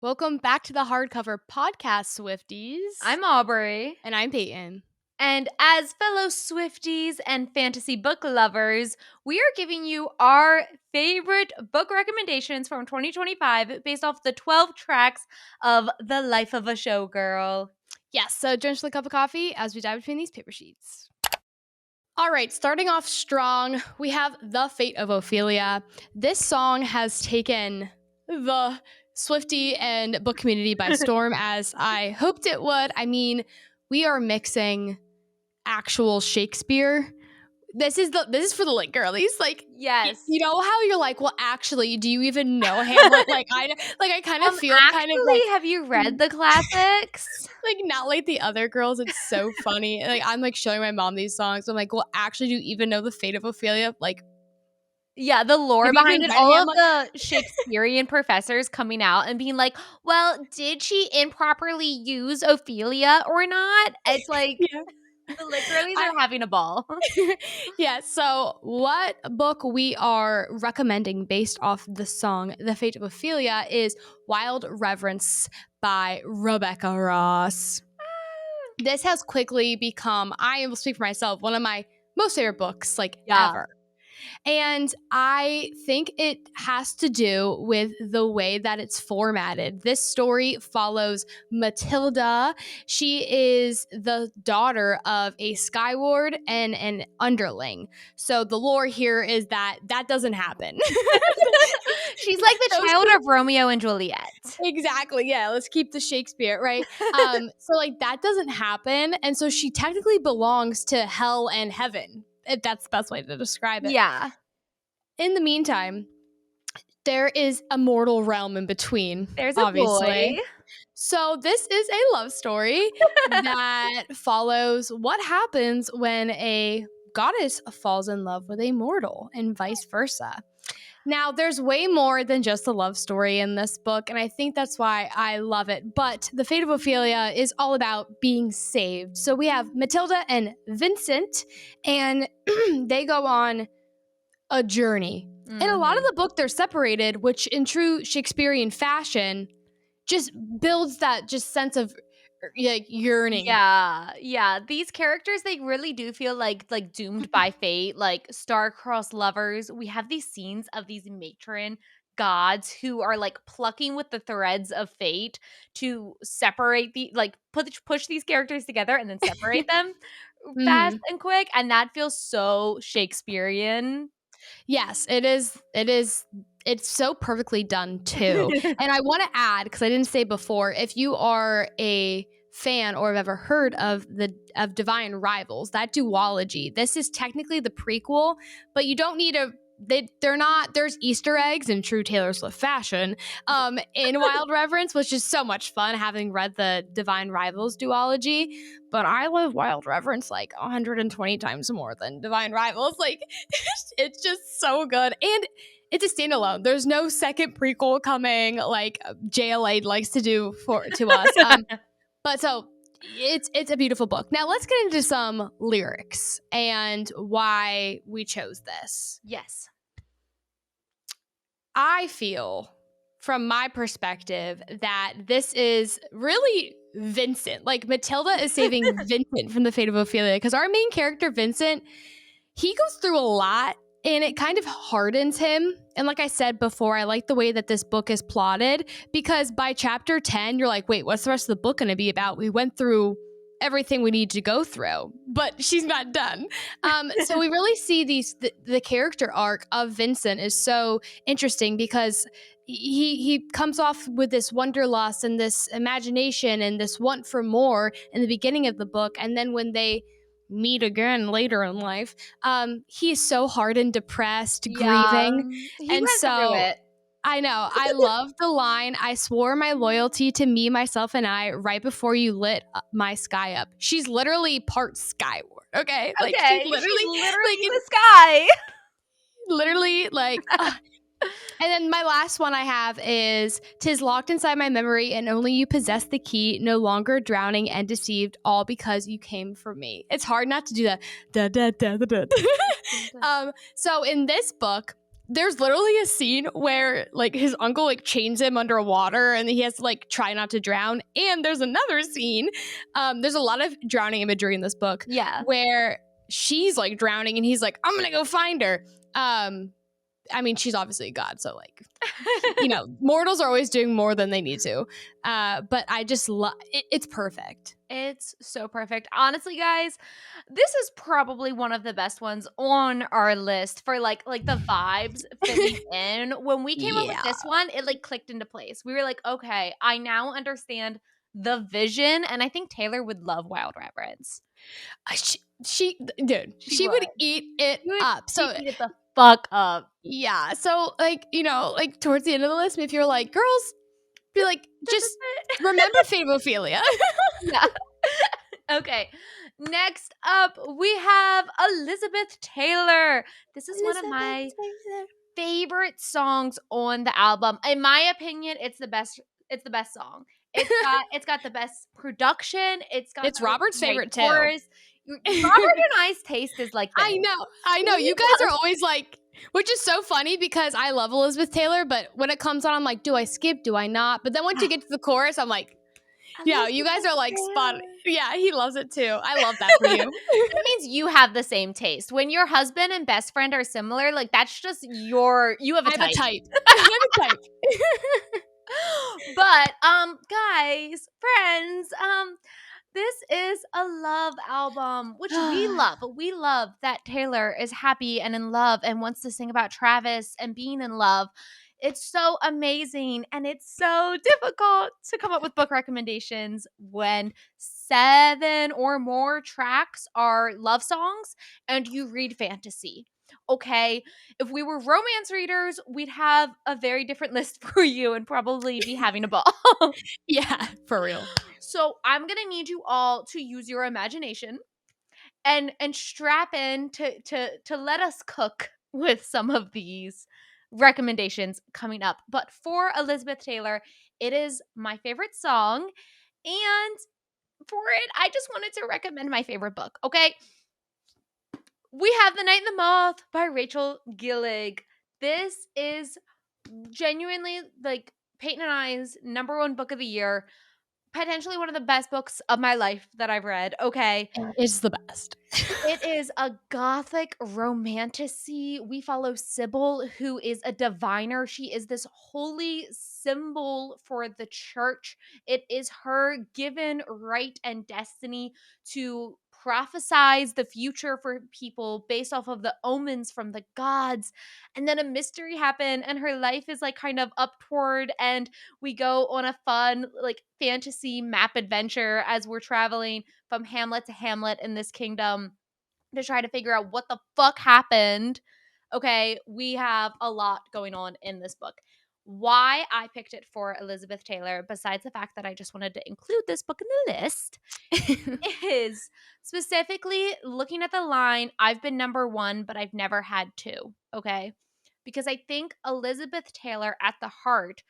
Welcome back to the Hardcover podcast, Swifties. I'm Aubrey. And I'm Peyton. And as fellow Swifties and fantasy book lovers, we are giving you our favorite book recommendations from 2025 based off the 12 tracks of The Life of a Showgirl. Yes, so drench a cup of coffee as we dive between these paper sheets. All right, starting off strong, we have The Fate of Ophelia. This song has taken the Swiftie and book community by storm, as I hoped it would. I mean, we are mixing actual Shakespeare. This is for the girlies. Yes. You know how you're like, well, actually, do you even know Hamlet? I kind of feel actually, have you read the classics? Not like the other girls. It's so funny. I'm showing my mom these songs. I'm like, well, actually, do you even know the fate of Ophelia? Yeah, the lore behind it, all of the Shakespearean professors coming out and being like, well, did she improperly use Ophelia or not? It's like, yeah. The girlies are having a ball. Yeah, so what book we are recommending based off the song The Fate of Ophelia is Wild Reverence by Rebecca Ross. This has quickly become, I will speak for myself, one of my most favorite books ever. And I think it has to do with the way that it's formatted. This story follows Matilda. She is the daughter of a skyward and an underling. So the lore here is that doesn't happen. She's like the child of Romeo and Juliet. Exactly. Yeah. Let's keep the Shakespeare, right? So that doesn't happen. And so she technically belongs to hell and heaven, if that's the best way to describe it. Yeah. In the meantime, there is a mortal realm in between. There's obviously. A boy. So this is a love story that follows what happens when a goddess falls in love with a mortal and vice versa. Now, there's way more than just a love story in this book, and I think that's why I love it. But The Fate of Ophelia is all about being saved. So we have Matilda and Vincent, and they go on a journey. In a lot of the book, they're separated, which in true Shakespearean fashion just builds that just sense of yearning. Yeah. These characters, they really do feel like doomed by fate, like star-crossed lovers. We have these scenes of these matron gods who are plucking with the threads of fate to separate push these characters together and then separate them fast and quick. And that feels so Shakespearean. Yes, it is. It's so perfectly done too. And I want to add, because I didn't say before, if you are a fan or have ever heard of Divine Rivals, that duology, this is technically the prequel, but you don't need they're not, there's Easter eggs in true Taylor Swift fashion in Wild Reverence, which is so much fun having read the Divine Rivals duology. But I love Wild Reverence 120 times more than Divine Rivals. It's just so good. And it's a standalone. There's no second prequel coming like JLA likes to do to us. But so it's a beautiful book. Now let's get into some lyrics and why we chose this. Yes. I feel, from my perspective, that this is really Vincent. Matilda is saving Vincent from the fate of Ophelia, because our main character, Vincent, he goes through a lot and it kind of hardens him. And like I said before, I like the way that this book is plotted, because by chapter 10, you're like, wait, what's the rest of the book going to be about? We went through everything we need to go through, but she's not done. So we really see the character arc of Vincent is so interesting, because he comes off with this wanderlust and this imagination and this want for more in the beginning of the book. And then when they meet again later in life, he's so hardened, depressed, grieving. He went through it. I know. I love the line, "I swore my loyalty to me, myself, and I right before you lit my sky up." She's literally part skyward, okay? Okay, she's literally in the sky. Literally, And then my last one I have is, "'Tis locked inside my memory, and only you possess the key, no longer drowning and deceived, all because you came for me." It's hard not to do that. So in this book, there's literally a scene where like his uncle like chains him underwater and he has to like try not to drown. And there's another scene. There's a lot of drowning imagery in this book. Yeah. Where she's like drowning and he's like, I'm gonna go find her. I mean, she's obviously a god, so like, you know, mortals are always doing more than they need to. But I just love it. It's perfect. It's so perfect. Honestly, guys, this is probably one of the best ones on our list for like the vibes fitting in. When we came up with this one, it like clicked into place. We were like, okay, I now understand the vision, and I think Taylor would love Wild Reverence. She would eat it up. So eat it the fuck up. Yeah. So like, you know, like towards the end of the list, if you're like, girls, be like, just remember Favophilia. Yeah. Okay. Next up, we have Elizabeth Taylor. This is one of my favorite songs on the album. In my opinion, it's the best. It's the best song. It's got the best production. It's Robert's favorite too. Robert and I's taste is like this. I know. You guys are always like, which is so funny because I love Elizabeth Taylor, but when it comes on, I'm like, do I skip? Do I not? But then once you get to the chorus, I'm like, yeah, you guys are like spot. Yeah, he loves it too. I love that for you. That means you have the same taste. When your husband and best friend are similar, like that's just you have a type. I have a type. But guys, friends, this is a love album, which we love. We love that Taylor is happy and in love and wants to sing about Travis and being in love. It's so amazing, and it's so difficult to come up with book recommendations when 7 or more tracks are love songs and you read fantasy. Okay, if we were romance readers, we'd have a very different list for you and probably be having a ball. Yeah, for real. So I'm gonna need you all to use your imagination and strap in to let us cook with some of these recommendations coming up. But for Elizabeth Taylor, it is my favorite song, and for it, I just wanted to recommend my favorite book. Okay, we have The Night and the Moth by Rachel Gillig. This is genuinely like Peyton and I's #1 book of the year. Potentially one of the best books of my life that I've read. Okay. It's the best. It is a gothic romantasy. We follow Sybil, who is a diviner. She is this holy symbol for the church. It is her given right and destiny to prophesize the future for people based off of the omens from the gods. And then a mystery happened and her life is like kind of upward, and we go on a fun like fantasy map adventure as we're traveling from Hamlet to Hamlet in this kingdom to try to figure out what the fuck happened. Okay, we have a lot going on in this book. Why I picked it for Elizabeth Taylor, besides the fact that I just wanted to include this book in the list, is specifically looking at the line, I've been #1, but I've never had 2. Okay, because I think Elizabeth Taylor at the heart,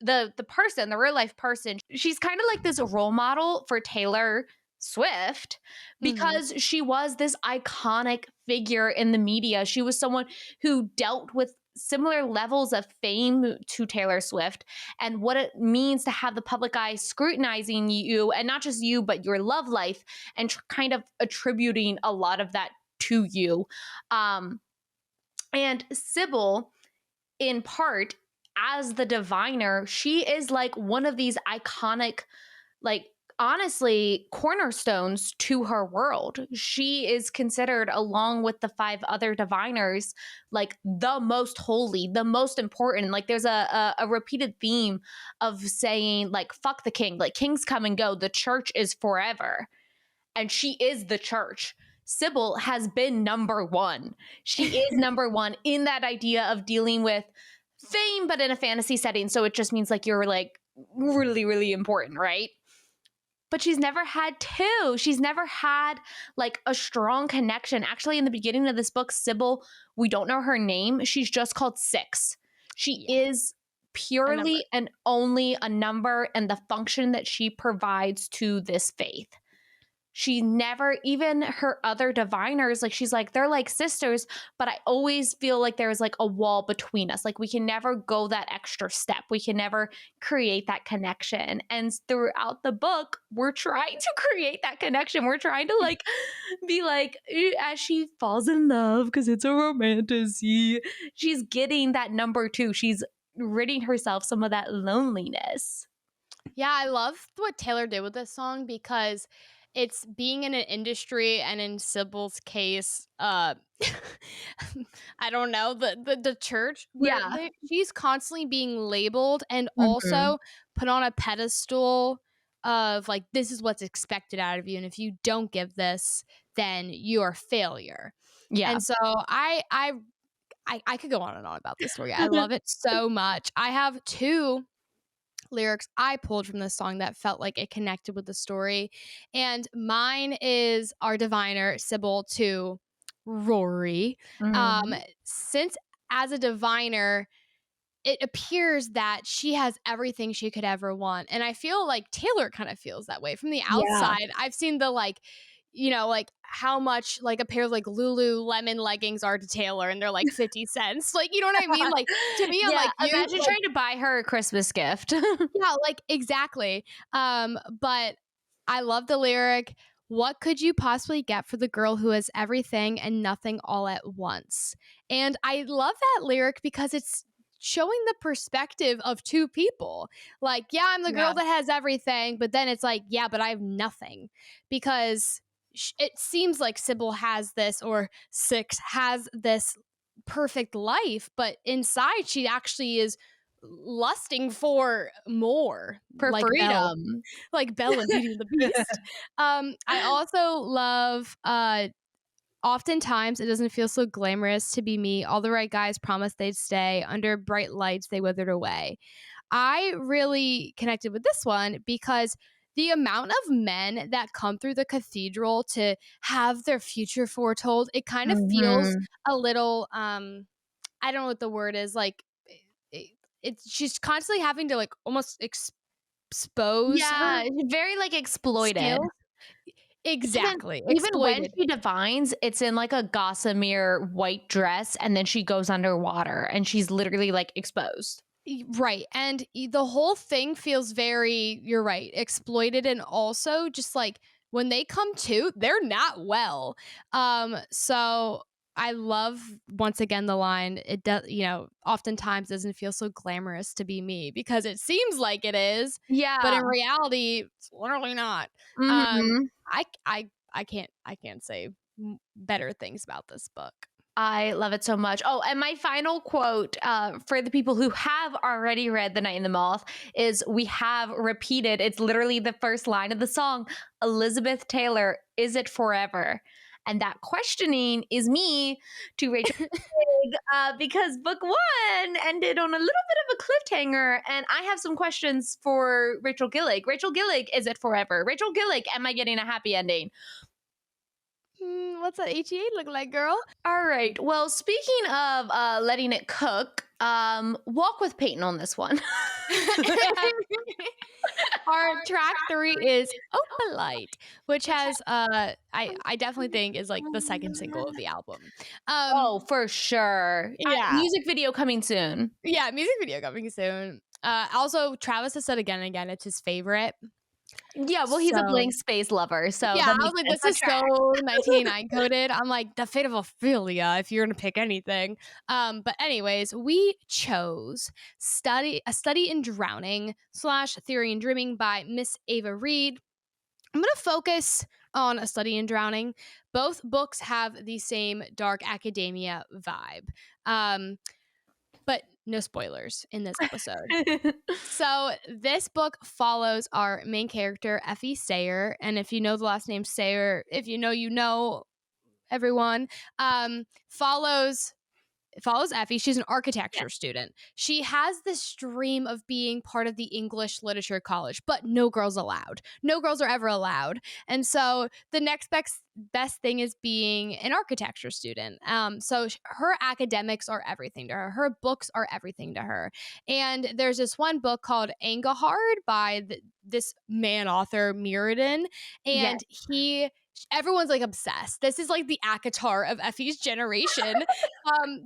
the person, the real life person, she's kind of like this role model for Taylor Swift because she was this iconic figure in the media. She was someone who dealt with similar levels of fame to Taylor Swift and what it means to have the public eye scrutinizing you, and not just you, but your love life, and kind of attributing a lot of that to you. And Sybil, in part, as the diviner, she is like one of these iconic, like, honestly, cornerstones to her world. She is considered, along with the 5 other diviners, like the most holy, the most important. Like there's a repeated theme of saying like, fuck the king, like kings come and go, the church is forever. And she is the church. Sybil has been #1. She is #1 in that idea of dealing with fame, but in a fantasy setting. So it just means like you're like really, really important, right? But she's never had 2. She's never had like a strong connection. Actually, in the beginning of this book, Sybil, we don't know her name. She's just called 6. She is purely and only a number and the function that she provides to this faith. she never, even her other diviners, like she's like, they're like sisters, but I always feel like there's like a wall between us. Like we can never go that extra step. We can never create that connection. And throughout the book, we're trying to create that connection. We're trying to like be like, as she falls in love, because it's a romantasy, she's getting that number two. She's ridding herself some of that loneliness. Yeah, I love what Taylor did with this song because it's being in an industry, and in Sybil's case, I don't know, the church where Yeah. she's constantly being labeled and Mhm. also put on a pedestal of like, this is what's expected out of you, and if you don't give this, then you are a failure. Yeah. And so I could go on and on about this story. I love it so much. I have two lyrics I pulled from this song that felt like it connected with the story. And mine is our diviner, Sybil, to Rory. Mhm. Since as a diviner, it appears that she has everything she could ever want. And I feel like Taylor kind of feels that way. From the Yeah. outside, I've seen the like, like how much like a pair of like Lululemon leggings are to Taylor, and they're like 50 cents. Like, you know what I mean? Like, to me, I'm Yeah, like, you imagine like, trying to buy her a Christmas gift. yeah, like exactly. But I love the lyric. What could you possibly get for the girl who has everything and nothing all at once? And I love that lyric because it's showing the perspective of two people. Like, yeah, I'm the Yeah. girl that has everything, but then it's like, yeah, but I have nothing. Because it seems like Sybil has this, or Six has this perfect life, but inside she actually is lusting for more, For freedom. like Belle in Beauty and the Beast. I also love oftentimes it doesn't feel so glamorous to be me. All the right guys promised they'd stay. Under bright lights, they withered away. I really connected with this one because the amount of men that come through the cathedral to have their future foretold, it kind of feels Mhm. a little I don't know what the word is, like it's she's constantly having to like almost expose her Yeah, very, like, exploited. skills. Even Exactly, even when exploited. she divines, it's in, like, a gossamer white dress, and then she goes underwater, and she's literally, like, exposed. Right. And the whole thing feels very, you're right, exploited. And also just like when they come to, they're not well. So I love once again the line, it does, oftentimes doesn't feel so glamorous to be me, because it seems like it is, but Yeah. in reality, it's literally not. Um, Mhm. I can't say better things about this book. I love it so much. Oh, and my final quote for the people who have already read The Night and the Moth is, we have repeated, it's literally the first line of the song, Elizabeth Taylor, is it forever? And that questioning is me to Rachel Gillig, because book one ended on a little bit of a cliffhanger. And I have some questions for Rachel Gillig. Rachel Gillig, is it forever? Rachel Gillig, am I getting a happy ending? What's that HEA look like, girl? All right. Well, speaking of letting it cook, walk with Peyton on this one. Our track 3 is Opalite, which has I definitely think is like the second single of the album. Oh, for sure. Yeah. Music video coming soon. Yeah, music video coming soon. Also Travis has said again and again it's his favorite. Yeah, well, he's a So blank space lover, so yeah, that I was makes like, sense. this That is so tracks. 1989 coded. I'm like, the fate of Ophelia, if you're gonna pick anything. But anyways, we chose A Study in Drowning / Theory in Dreaming by Miss Ava Reed. I'm gonna focus on A Study in Drowning. Both books have the same dark academia vibe. But no spoilers in this episode. So this book follows our main character, Effie Sayer. And if you know the last name Sayer, if you know, everyone, follows follows Effie. She's an architecture student. She has this dream of being part of the English Literature College, but no girls allowed. No girls are ever allowed. And so the next best thing is being an architecture student. So her academics are everything to her. Her books are everything to her. And there's this one book called Angahard by this man author, Mirrodin. And everyone's like obsessed. This is like the ACOTAR of Effie's generation.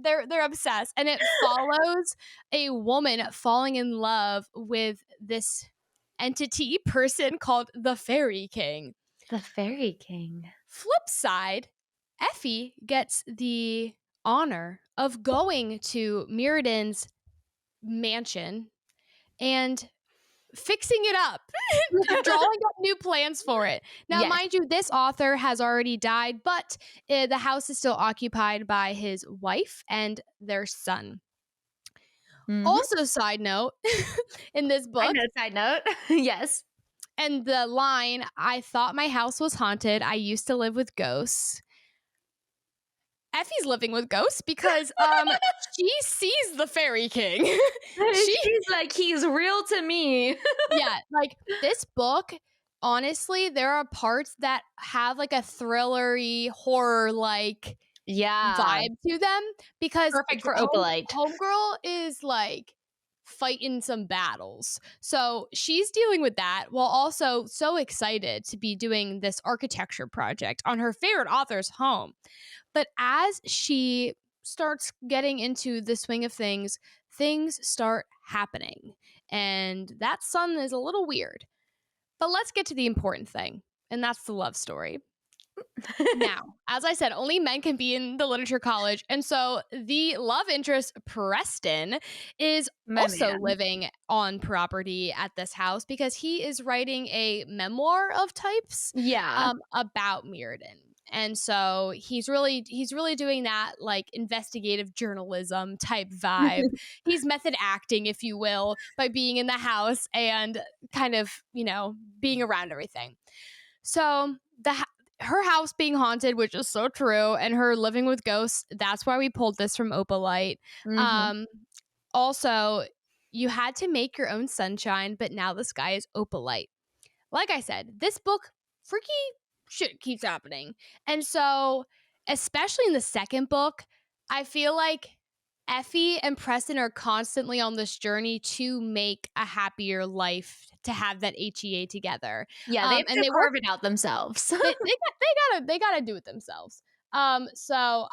They're obsessed, and it follows a woman falling in love with this entity person called the Fairy King. The Fairy King. Flip side, Effie gets the honor of going to Mirrodin's mansion and fixing it up, drawing up new plans for it. Now, mind you, this author has already died, but the house is still occupied by his wife and their son. Also, side note, in this book. Side note. Yes. And the line, I thought my house was haunted. I used to live with ghosts. Effie's living with ghosts because she sees the Fairy King. She's like, he's real to me. Yeah, like this book, honestly, there are parts that have like a thriller-y, horror-like vibe to them because perfect for Opalite. Homegirl is like fighting some battles. So she's dealing with that while also so excited to be doing this architecture project on her favorite author's home. But as she starts getting into the swing of things, things start happening. And that son is a little weird. But let's get to the important thing, and that's the love story. Now, as I said, only men can be in the literature college. And so the love interest, Preston, is living on property at this house because he is writing a memoir of types about Mirrodin. And so he's really doing that like investigative journalism type vibe. He's method acting, if you will, by being in the house and kind of, being around everything. So her house being haunted, which is so true, and her living with ghosts, that's why we pulled this from Opalite. Also, you had to make your own sunshine, but now the sky is Opalite. Like I said, this book, freaky shit keeps happening. And so, especially in the second book, I feel like Effie and Preston are constantly on this journey to make a happier life, to have that HEA together. Yeah, they have to carve it out themselves. they gotta do it themselves. So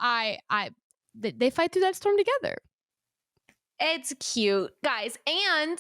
they fight through that storm together. It's cute, guys. And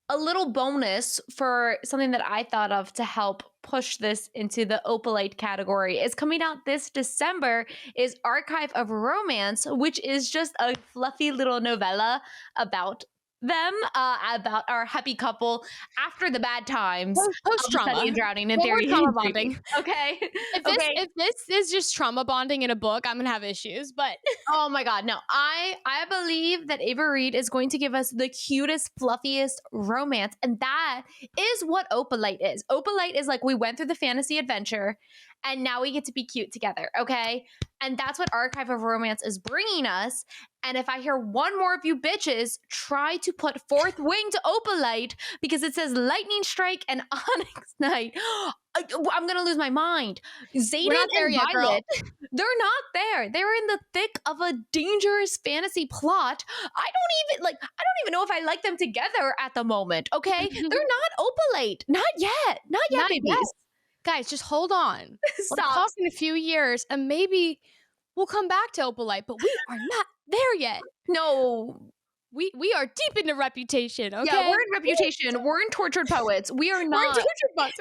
a little bonus for something that I thought of to help push this into the Opalite category is coming out this December is Archive of Romance, which is just a fluffy little novella about them, about our happy couple after the bad times. Post-trauma. And drowning in theory. Trauma bonding. Okay. If this is just trauma bonding in a book, I'm going to have issues, but... Oh my God, no. I believe that Ava Reed is going to give us the cutest, fluffiest romance, and that is what Opalite is. Opalite is like, we went through the fantasy adventure, and now we get to be cute together, okay? And that's what Archive of Romance is bringing us. And if I hear one more of you bitches try to put fourth wing to Opalite because it says Lightning Strike and Onyx Knight, I'm going to lose my mind. Zayden and Violet, they're not there. They're in the thick of a dangerous fantasy plot. I don't even know if I like them together at the moment, okay? They're not Opalite. Not yet. Not yet, babies. Yet. Guys, just hold on. Stop. We'll talk in a few years, and maybe we'll come back to Opalite, but we are not there yet. No. We are deep into Reputation, okay? Yeah, we're in Reputation. We're in Tortured Poets. We are not. We're in Tortured Poets.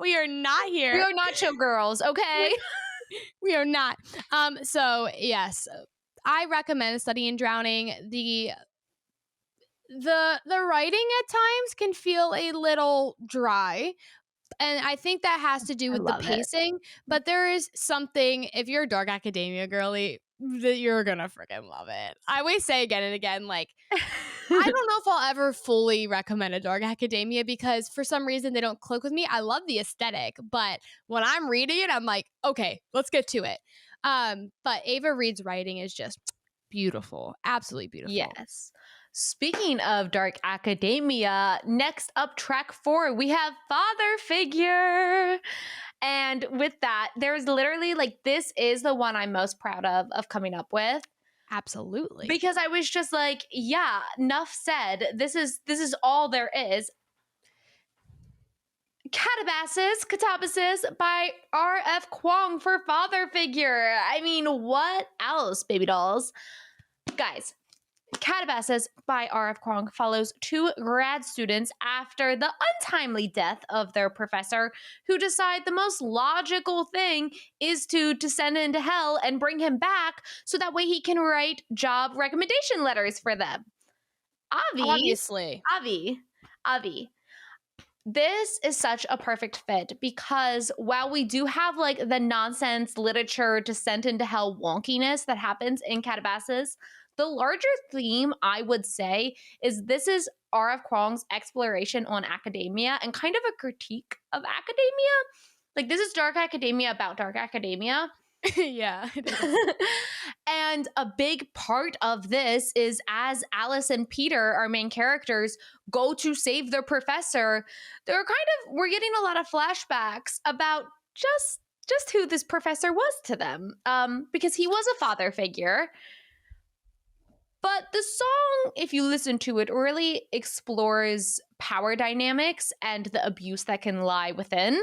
We are not here. We are not showgirls, okay? We are not. So, yes, I recommend studying Drowning. The writing at times can feel a little dry. And I think that has to do with the pacing. But there is something, if you're a Dark Academia girly, that you're going to freaking love it. I always say again and again, like, I don't know if I'll ever fully recommend a Dark Academia because for some reason they don't click with me. I love the aesthetic, but when I'm reading it, I'm like, okay, let's get to it. But Ava Reed's writing is just beautiful. Absolutely beautiful. Yes. Speaking of dark academia, next up, track 4, we have Father Figure. And with that, there's literally like, this is the one I'm most proud of coming up with. Absolutely. Because I was just like, yeah, enough said. This is all there is. Catabasis by R.F. Kuang for Father Figure. I mean, what else, baby dolls? Guys, Catabasis by R.F. Kuang follows 2 grad students after the untimely death of their professor, who decide the most logical thing is to descend into hell and bring him back so that way he can write job recommendation letters for them. Obviously. Avi. This is such a perfect fit because while we do have like the nonsense literature descent into hell wonkiness that happens in Catabasis, the larger theme I would say is this is R.F. Kuang's exploration on academia and kind of a critique of academia. Like, this is dark academia about dark academia. Yeah. And a big part of this is as Alice and Peter, our main characters, go to save their professor, we're getting a lot of flashbacks about just who this professor was to them, because he was a father figure. But the song, if you listen to it, really explores power dynamics and the abuse that can lie within.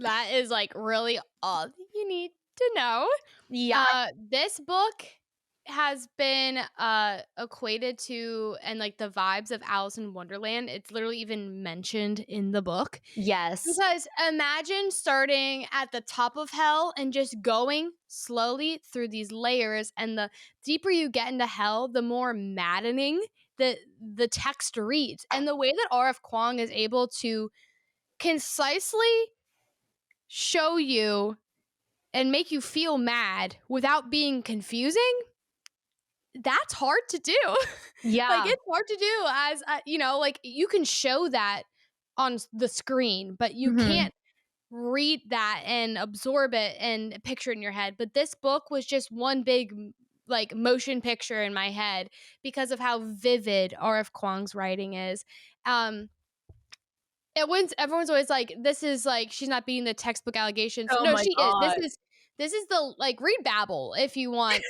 That is like really all you need to know. Yeah. This book has been equated to, and like the vibes of Alice in Wonderland. It's literally even mentioned in the book. Yes. Because imagine starting at the top of hell and just going slowly through these layers, and the deeper you get into hell, the more maddening the text reads. And the way that R.F. Kuang is able to concisely show you and make you feel mad without being confusing, that's hard to do. Yeah. Like, it's hard to do as, like, you can show that on the screen, but you can't read that and absorb it and picture it in your head. But this book was just one big, like, motion picture in my head because of how vivid R.F. Kuang's writing is. Everyone's always like, this is like, she's not beating the textbook allegations. Oh No, my she God. is. This is the, like, read Babel if you want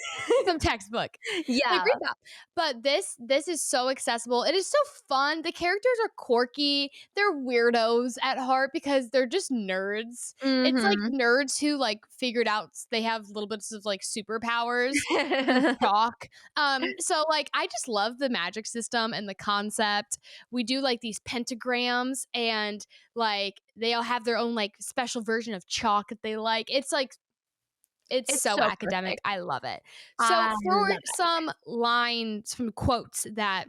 some textbook. Yeah. Like, read that. But this is so accessible. It is so fun. The characters are quirky. They're weirdos at heart because they're just nerds. It's like nerds who like figured out they have little bits of like superpowers through chalk. So like, I just love the magic system and the concept. We do like these pentagrams, and like they all have their own like special version of chalk that they like. It's like, it's so academic. Perfect. I love it. So I for love it. some lines from quotes that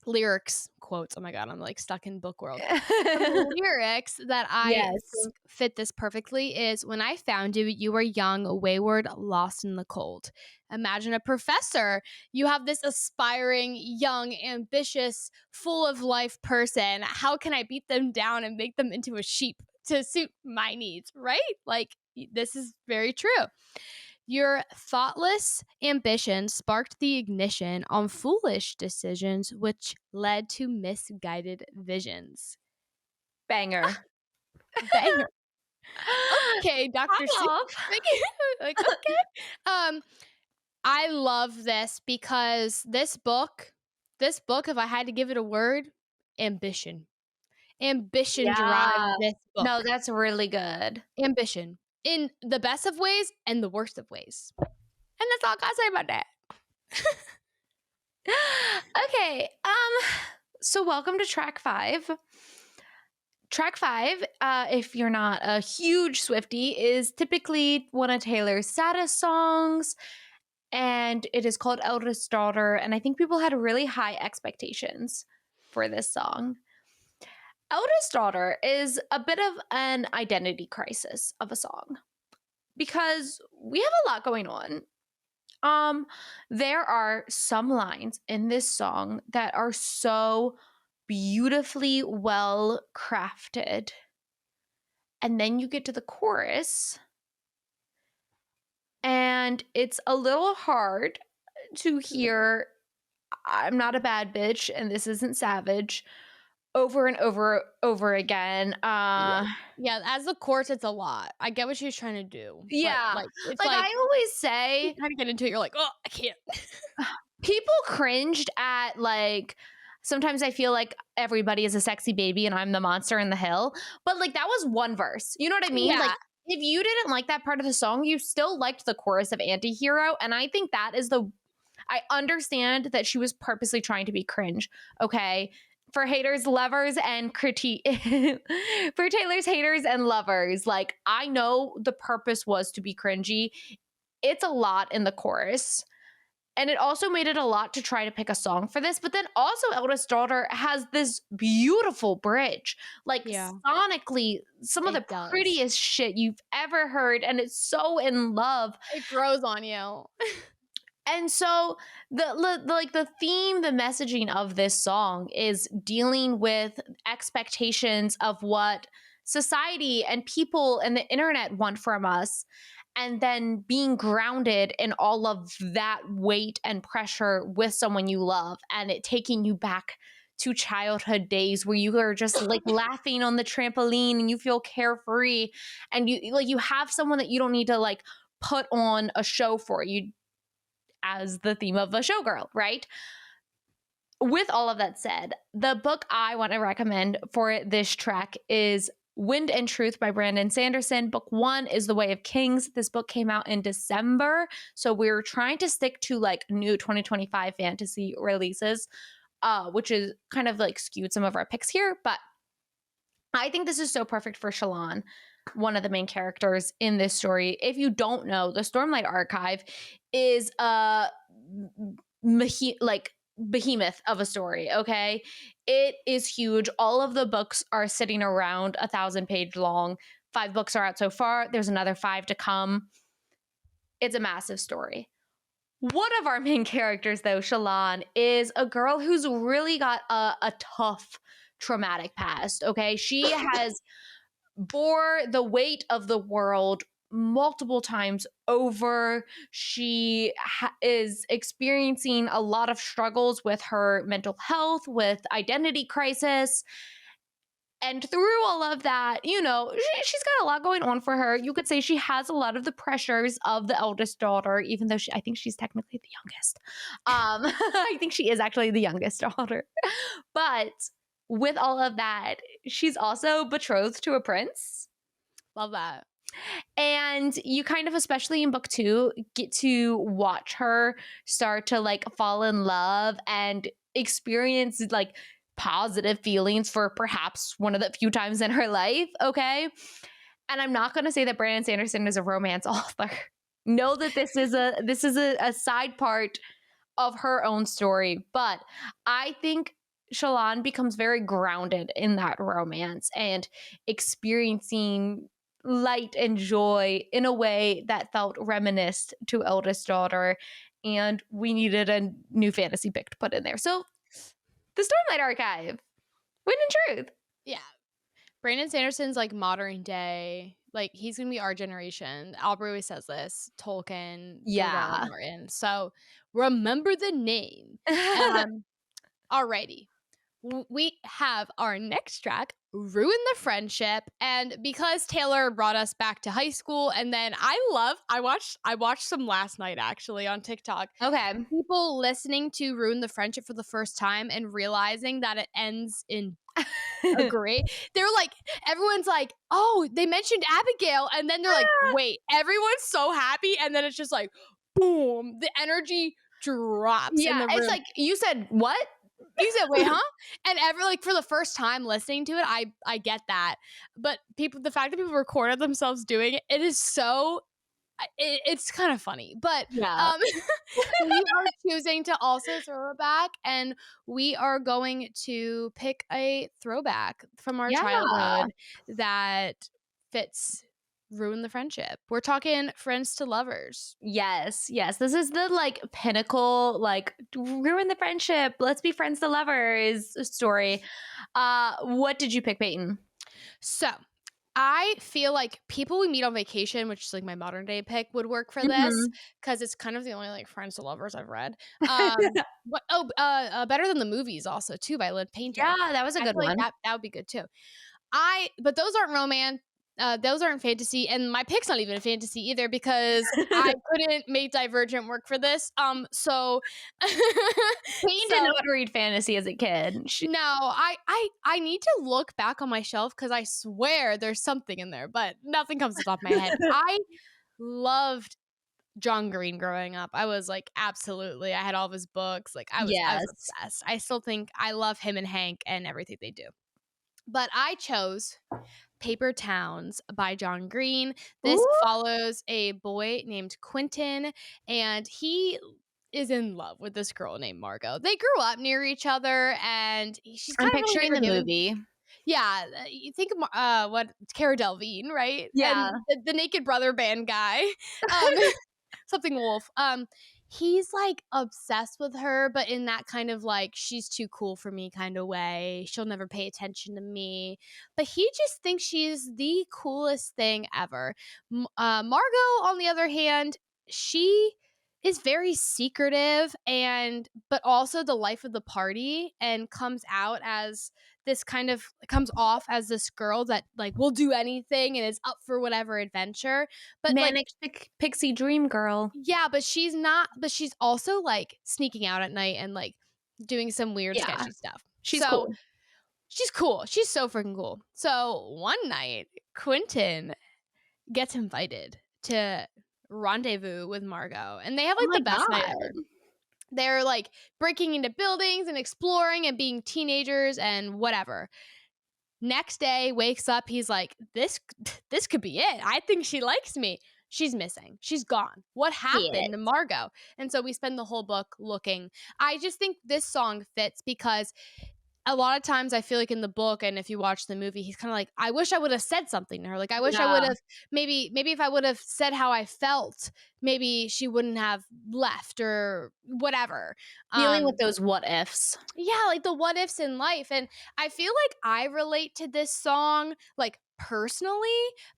lyrics quotes, oh my God, I'm like stuck in book world. Some lyrics that I think fit this perfectly is, when I found you, you were young, wayward, lost in the cold. Imagine a professor. You have this aspiring, young, ambitious, full of life person. How can I beat them down and make them into a sheep to suit my needs, right? Like, this is very true. Your thoughtless ambition sparked the ignition on foolish decisions, which led to misguided visions. Banger. Banger. Okay, Dr. Seuss. Like, okay. I love this because this book, if I had to give it a word, ambition. Ambition drives this book. No, that's really good. Ambition. In the best of ways and the worst of ways. And that's all I gotta say about that. Okay. So welcome to track 5. Track 5, if you're not a huge Swiftie, is typically one of Taylor's saddest songs, and it is called Eldest Daughter, and I think people had really high expectations for this song. Eldest Daughter is a bit of an identity crisis of a song because we have a lot going on. There are some lines in this song that are so beautifully well crafted. And then you get to the chorus And it's a little hard to hear "I'm not a bad bitch and this isn't savage" over and over again. Yeah. Yeah, as the chorus, it's a lot. I get what she was trying to do, but, Yeah. like, it's Like, like, I always you say, kinda get into it, you're like, "Oh, I can't." people cringed at, like, sometimes I feel like everybody is a sexy baby and I'm the monster in the hill, but, like, that was one verse. You know what I mean? Like, Yeah. if you didn't like that part of the song, you still liked the chorus of Antihero, and I think that is the I understand that she was purposely trying to be cringe, okay? For haters, lovers, and critique. For Taylor's haters and lovers, like, I know the purpose was to be cringy. It's a lot in the chorus. And it also made it a lot to try to pick a song for this. But then also, Eldest Daughter has this beautiful bridge. Like, Yeah, sonically, some of the it does. prettiest shit you've ever heard. And it's so in love. It grows on you. And so the theme, the messaging of this song is dealing with expectations of what society and people and the internet want from us, and then being grounded in all of that weight and pressure with someone you love, and it taking you back to childhood days where you are just like laughing on the trampoline and you feel carefree, and you have someone that you don't need to like put on a show for you, as the theme of a showgirl, right? With all of that said, the book I want to recommend for this track is Wind and Truth by Brandon Sanderson. Book 1 is The Way of Kings. This book came out in December, so we're trying to stick to like new 2025 fantasy releases, which is kind of like skewed some of our picks here, but I think this is so perfect for Shallan, one of the main characters in this story. If you don't know, the Stormlight Archive is a behemoth of a story, okay? It is huge. All of the books are sitting around 1,000 page long. 5 books are out so far. There's another 5 to come. It's a massive story. One of our main characters, though, Shallan, is a girl who's really got a tough, traumatic past, okay? She has bore the weight of the world multiple times over. She is experiencing a lot of struggles with her mental health, with identity crisis. And through all of that, she's got a lot going on for her. You could say she has a lot of the pressures of the eldest daughter, even though I think she's technically the youngest. I think she is actually the youngest daughter. But with all of that, she's also betrothed to a prince. Love that. And you kind of, especially in book 2, get to watch her start to like fall in love and experience like positive feelings for perhaps one of the few times in her life, okay? And I'm not going to say that Brandon Sanderson is a romance author. Know that this is a side part of her own story, but I think Shallan becomes very grounded in that romance and experiencing light and joy in a way that felt reminiscent to Eldest Daughter, and we needed a new fantasy pick to put in there. So the Stormlight Archive, Wind and Truth. Yeah. Brandon Sanderson's like modern day. Like, he's gonna be our generation. Aubrey always says this. Tolkien, Yeah. George R. R. Martin. So remember the name. Alrighty. We have our next track, Ruin the Friendship. And because Taylor brought us back to high school, and then I watched some last night actually on TikTok. Okay. People listening to Ruin the Friendship for the first time and realizing that it ends in agree. They're like, everyone's like, oh, they mentioned Abigail. And then they're like, wait, everyone's so happy. And then it's just like, boom, the energy drops in the room. It's like, you said what? You said, wait, huh? And for the first time listening to it, I get that. But the fact that people recorded themselves doing it, it is so, it's kind of funny. But Yeah. we are choosing to also throw it back, and we are going to pick a throwback from our childhood that fits Ruin the Friendship. We're talking Friends to Lovers. Yes. This is the like pinnacle, like ruin the friendship, let's be friends to lovers story. What did you pick, Peyton? So I feel like people we meet on vacation, which is like my modern day pick, would work for this Mhm. because it's kind of the only like Friends to Lovers I've read. Better Than the Movies also too by Lynn Painter. Yeah, that was a I feel good like one. that would be good too. But those aren't romance. Those aren't fantasy, and my pick's not even a fantasy either because I couldn't make Divergent work for this. So, Queen did so not read fantasy as a kid. no, I need to look back on my shelf because I swear there's something in there, but nothing comes to the top of my head. I loved John Green growing up. I was like, absolutely. I had all of his books. Like I was Yes. obsessed. I still think I love him and Hank and everything they do. But I chose Paper Towns by John Green. This Ooh, follows a boy named Quentin, and he is in love with this girl named Margot. They grew up near each other, and she's I'm kind of really picturing never the given. movie. Yeah, you think of what Cara Delevingne, right? Yeah. And the Naked Brother band guy, um, something Wolf. He's like obsessed with her, but in that kind of like she's too cool for me kind of way. She'll never pay attention to me, but he just thinks she's the coolest thing ever. Margot, on the other hand, she is very secretive but also the life of the party and comes off as this girl that like will do anything and is up for whatever adventure. But like Manic Pixie Dream Girl. yeah, but she's also like sneaking out at night and like doing some weird Yeah. sketchy stuff. She's So cool. she's cool. She's so freaking cool. So one night, Quentin gets invited to rendezvous with Margot, and they have Oh like my the best night ever. god. They're like breaking into buildings and exploring and being teenagers and whatever. Next day, wakes up, he's like, this could be it. I think she likes me. She's missing. She's gone. What Shit. happened to Margot? And so we spend the whole book looking. I just think this song fits because a lot of times I feel like in the book and if you watch the movie, he's kind of like, I wish I would have said something to her. Like I wish I would Yeah. have maybe if I would have said how I felt, maybe she wouldn't have left or whatever. Dealing with those what ifs. Yeah, like the what ifs in life. And I feel like I relate to this song like personally,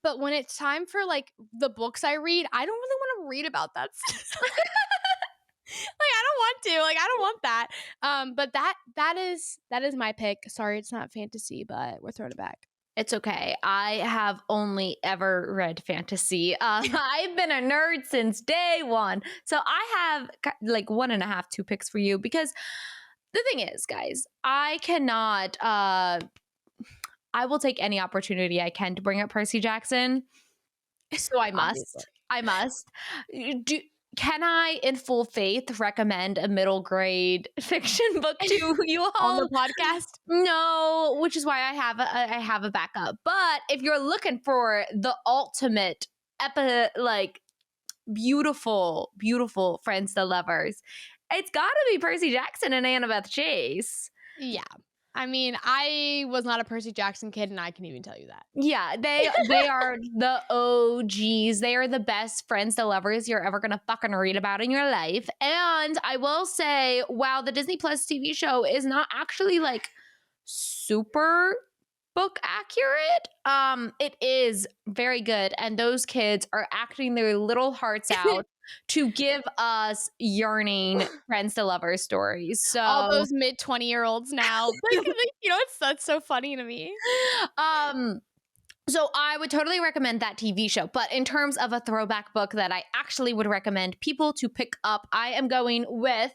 but when it's time for like the books I read, I don't really want to read about that stuff. Like I don't want to. Like I don't want that. But that is my pick. Sorry, it's not fantasy, but we're throwing it back. It's okay. I have only ever read fantasy. I've been a nerd since day one. So I have like 1.5, 2 picks for you because the thing is, guys, I cannot, I will take any opportunity I can to bring up Percy Jackson. So I must. Obviously. I must. Can I, in full faith, recommend a middle grade fiction book to you all On the podcast? No, which is why I have a backup. But if you're looking for the ultimate beautiful, beautiful Friends to Lovers, it's got to be Percy Jackson and Annabeth Chase. Yeah. I mean, I was not a Percy Jackson kid, and I can even tell you that. Yeah, they are the OGs. They are the best Friends to Lovers you're ever gonna fucking read about in your life. And I will say, wow, the Disney Plus TV show is not actually like super book accurate. It is very good, and those kids are acting their little hearts out to give us yearning Friends to Lovers stories. So all those mid 20-year-olds now, that's so funny to me. So I would totally recommend that TV show. But in terms of a throwback book that I actually would recommend people to pick up, I am going with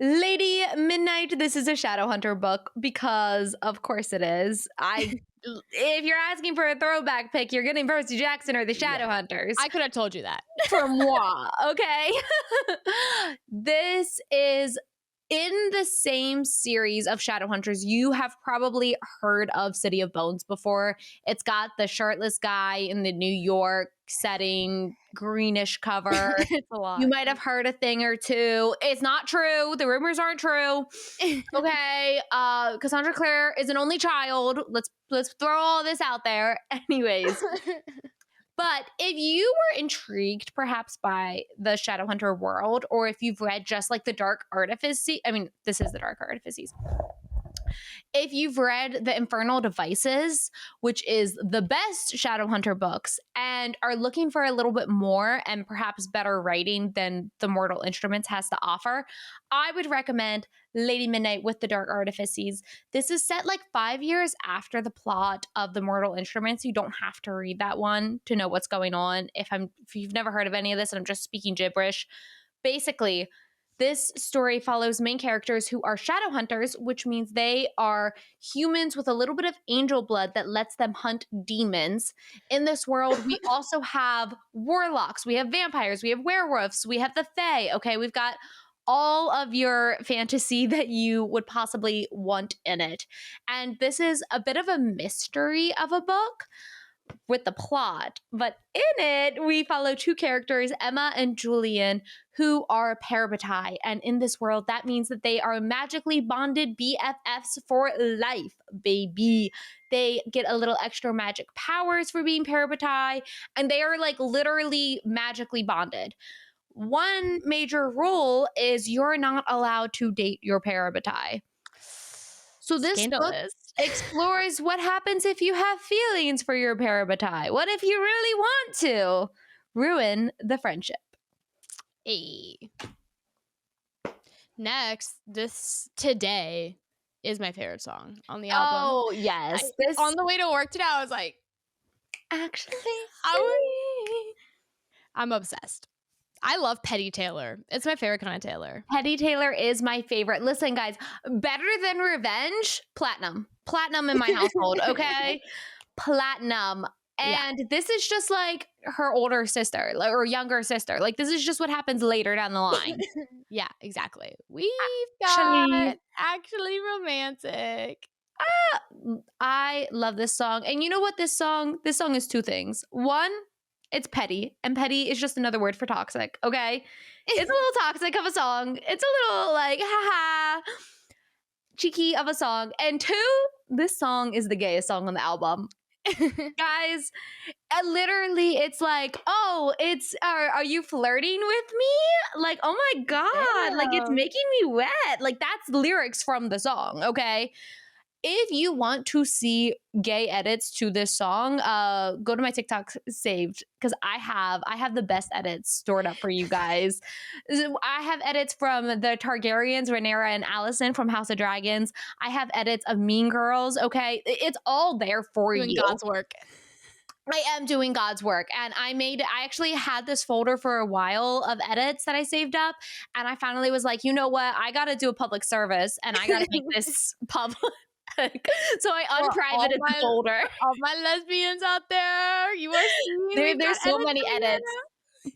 Lady Midnight. This is a Shadowhunter book because of course it is. If you're asking for a throwback pick, you're getting Percy Jackson or the Shadowhunters. I could have told you that. For moi, okay? This is in the same series of Shadowhunters. You have probably heard of City of Bones before. It's got the shirtless guy in the New York setting, greenish cover. It's a lot. You might have heard a thing or two. It's not true. The rumors aren't true. Okay. Cassandra Clare is an only child. Let's throw all this out there. Anyways. But if you were intrigued perhaps by the Shadowhunter world, or if you've read just like the Dark Artifices, I mean, this is the Dark Artifices. If you've read The Infernal Devices, which is the best Shadowhunter books, and are looking for a little bit more and perhaps better writing than The Mortal Instruments has to offer, I would recommend Lady Midnight with the Dark Artifices. This is set like 5 years after the plot of The Mortal Instruments. You don't have to read that one to know what's going on. If you've never heard of any of this and I'm just speaking gibberish, basically, this story follows main characters who are shadow hunters, which means they are humans with a little bit of angel blood that lets them hunt demons. In this world, we also have warlocks, we have vampires, we have werewolves, we have the fae. Okay, we've got all of your fantasy that you would possibly want in it. And this is a bit of a mystery of a book with the plot, but in it we follow two characters, Emma and Julian, who are parabatai, and in this world that means that they are magically bonded BFFs for life, baby. They get a little extra magic powers for being parabatai, and they are like literally magically bonded. One major rule is you're not allowed to date your parabatai. So this book explores what happens if you have feelings for your parabatai. What if you really want to ruin the friendship? Hey. Next, this Today is my favorite song on the album. Oh, yes. On the way to work today, I was like, actually, I'm obsessed. I love Petty Taylor. It's my favorite kind of Taylor. Petty Taylor is my favorite. Listen, guys, better than Revenge, Platinum. Platinum in my household, okay? Platinum. And this is just like her older sister or younger sister. Like, this is just what happens later down the line. Yeah, exactly. We've got actually romantic. I love this song. And you know what this song is two things. One, it's petty, and petty is just another word for toxic, okay? It's a little toxic of a song. It's a little like, haha, cheeky of a song. And two, this song is the gayest song on the album. Guys, literally, it's like, oh, it's, are you flirting with me? Like, oh my God, like it's making me wet. Like, that's lyrics from the song, okay? If you want to see gay edits to this song, go to my TikTok saved, because I have the best edits stored up for you guys. I have edits from the Targaryens, Rhaenyra and Alicent from House of Dragons. I have edits of Mean Girls, okay? It's all there for you. Doing God's work. I am doing God's work. And I actually had this folder for a while of edits that I saved up. And I finally was like, you know what? I got to do a public service and I got to make this public. So I unprivated the folder. All my lesbians out there, you are seeing there's so many edits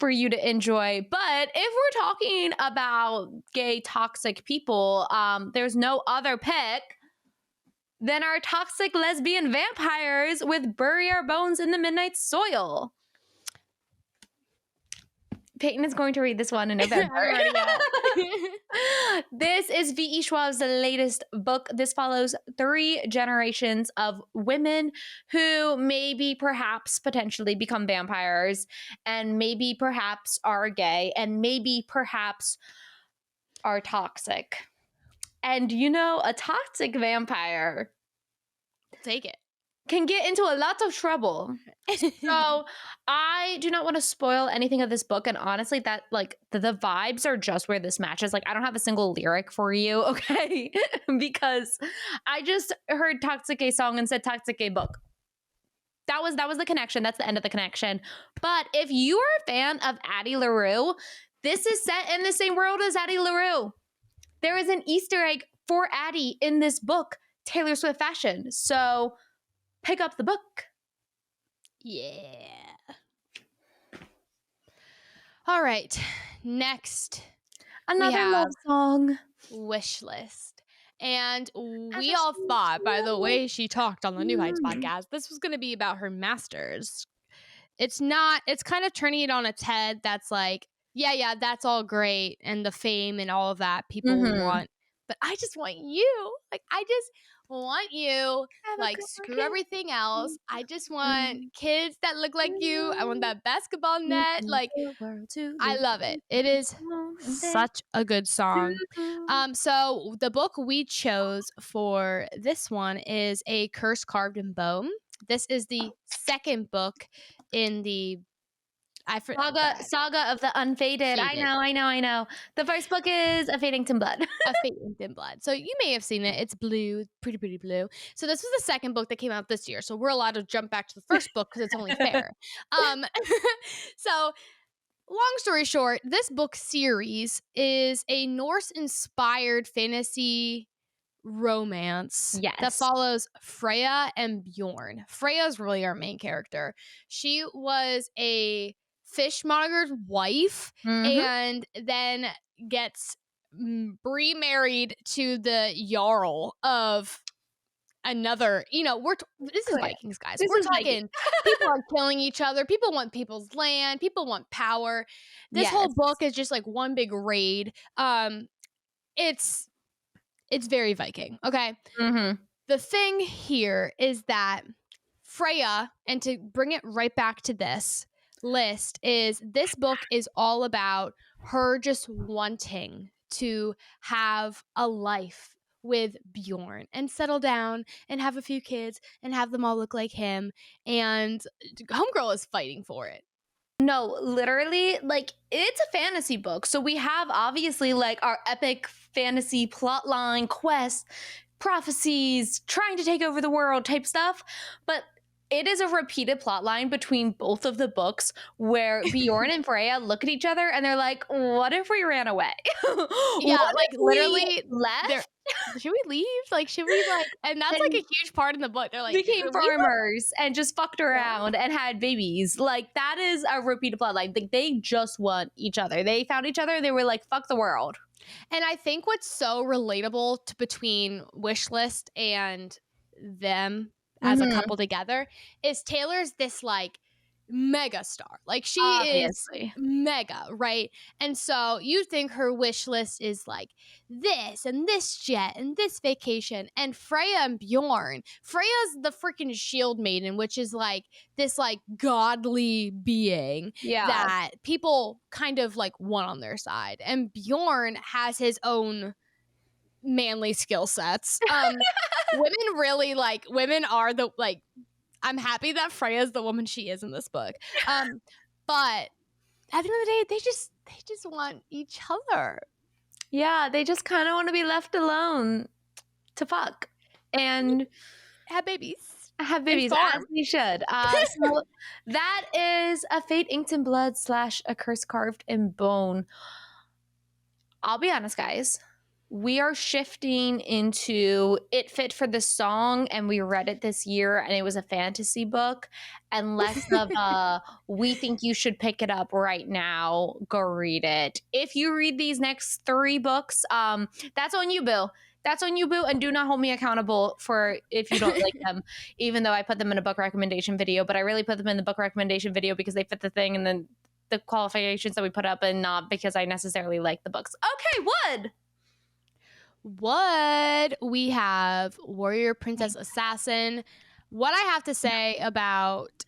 for you to enjoy. But if we're talking about gay toxic people, there's no other pick than our toxic lesbian vampires with Bury Our Bones in the Midnight Soil. Peyton is going to read this one in November. This is V.E. Schwab's latest book. This follows 3 generations of women who maybe perhaps potentially become vampires, and maybe perhaps are gay, and maybe perhaps are toxic. And you know, a toxic vampire, take it, can get into a lot of trouble. So I do not want to spoil anything of this book. And honestly, that like the vibes are just where this matches. Like, I don't have a single lyric for you, okay? Because I just heard toxic gay song and said toxic gay book. That was the connection. That's the end of the connection. But if you are a fan of Addie LaRue, this is set in the same world as Addie LaRue. There is an Easter egg for Addie in this book, Taylor Swift fashion. So pick up the book. Yeah. All right. Next, another love song. Wish List. And we all thought, by the way she talked on the New Heights podcast, this was going to be about her masters. It's not. It's kind of turning it on its head. That's like, yeah, that's all great. And the fame and all of that people want. But I just want you. Like, I just want you. Like, screw everything else. I just want kids that look like you. I want that basketball net. Like, I love it. It is such a good song. So the book we chose for this one is A Curse Carved in Bone. This is the second book in the Saga of the Unfaded. I know. The first book is A Fate Inked in Blood. A Fate Inked in Blood. So you may have seen it. It's blue, pretty blue. So this was the second book that came out this year. So we're allowed to jump back to the first book because it's only fair. So long story short, this book series is a Norse-inspired fantasy romance that follows Freya and Bjorn. Freya's really our main character. She was a fishmonger's wife and then gets remarried to the jarl of another, this is Vikings, guys. We're talking people are killing each other. People want people's land. People want power. This whole book is just like one big raid. It's very Viking. Okay. The thing here is that Freya, and to bring it right back to this list, is this book is all about her just wanting to have a life with Bjorn and settle down and have a few kids and have them all look like him. And Homegirl is fighting for it. No, literally, like, it's a fantasy book. So we have obviously like our epic fantasy plotline, quests, prophecies, trying to take over the world type stuff. But it is a repeated plotline between both of the books where Bjorn and Freya look at each other and they're like, what if we ran away? Yeah, like literally left. Should we leave? Like, should we and that's like a huge part in the book. They're like, became farmers and just fucked around and had babies. Like, that is a repeated plotline. Like, they just want each other. They found each other. They were like, fuck the world. And I think what's so relatable between Wishlist and them as a couple together is Taylor's this like mega star. Like, she is mega, right? And so you think her wish list is like this and this jet and this vacation. And Freya and Bjorn, Freya's the freaking shield maiden, which is like this like godly being that people kind of like want on their side. And Bjorn has his own manly skill sets. Women really women are the I'm happy that Freya's the woman she is in this book. But at the end of the day, they just want each other. Yeah, they just kind of want to be left alone to fuck and have babies. Have babies, as we should. So that is A Fate Inked in Blood / A Curse Carved in Bone. I'll be honest, guys. We are shifting into it fit for the song, and we read it this year, and it was a fantasy book, and less of a we think you should pick it up right now, go read it. If you read these next 3 books, that's on you, Bill. That's on you, Boo, and do not hold me accountable for if you don't like them, even though I put them in a book recommendation video, but I really put them in the book recommendation video because they fit the thing and then the qualifications that we put up, and not because I necessarily like the books. Okay, What we have Warrior Princess Assassin. What I have to say about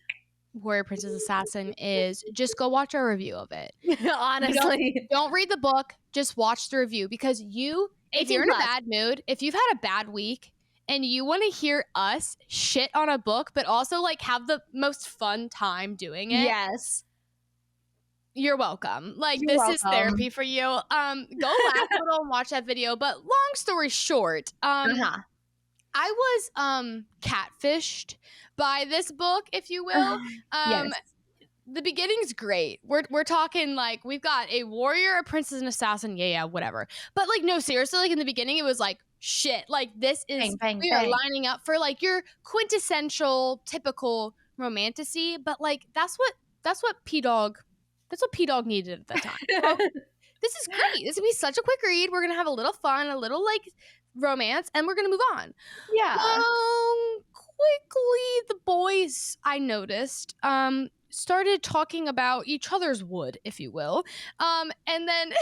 Warrior Princess Assassin is just go watch our review of it. Honestly, don't read the book, just watch the review, because if you're in a bad mood, if you've had a bad week and you want to hear us shit on a book but also like have the most fun time doing it, you're welcome. Like, this is therapy for you. Go laugh a little and watch that video. But long story short, I was catfished by this book, if you will. The beginning's great. We're talking like we've got a warrior, a princess, an assassin. Yeah, whatever. But like, no, seriously, like in the beginning, it was like shit. Like, this is we are lining up for like your quintessential, typical romantasy. But like, that's what P-Dog needed at that time. So, this is great. This would be such a quick read. We're gonna have a little fun, a little like romance, and we're gonna move on. Quickly, the boys, I noticed, started talking about each other's wood, if you will. And then